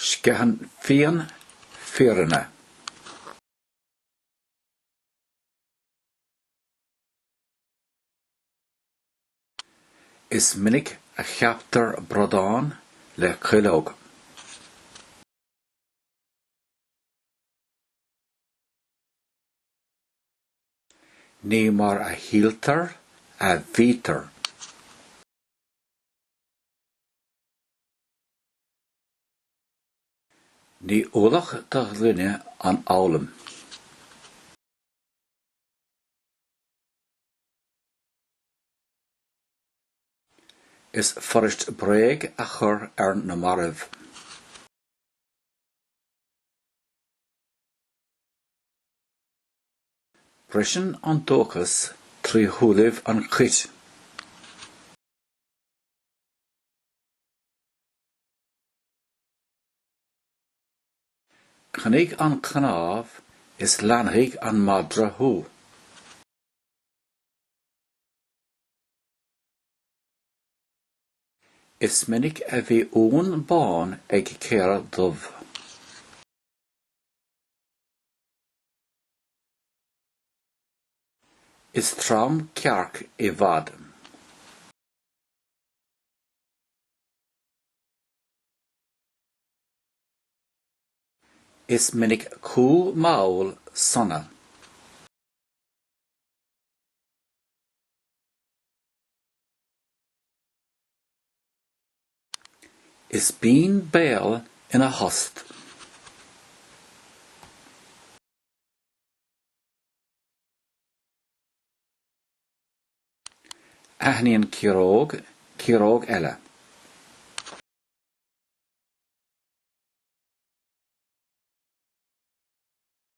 Scehan fian fearna. Is minic a chapter brodán le chilog. Ní mar a hieltar a vítar. Ní olach da glunne an álam. Is forist breig a chur na marav. Brisin an dóchas trí húliv an chit. Chanig an chanav is lanrig an madra hú. Is minic a bhí ón bán ag céire dubh. Is tram cearc I bhfad. Is minic cú maul sonna. Is bín béal ina host. Aithníonn ciróg ella.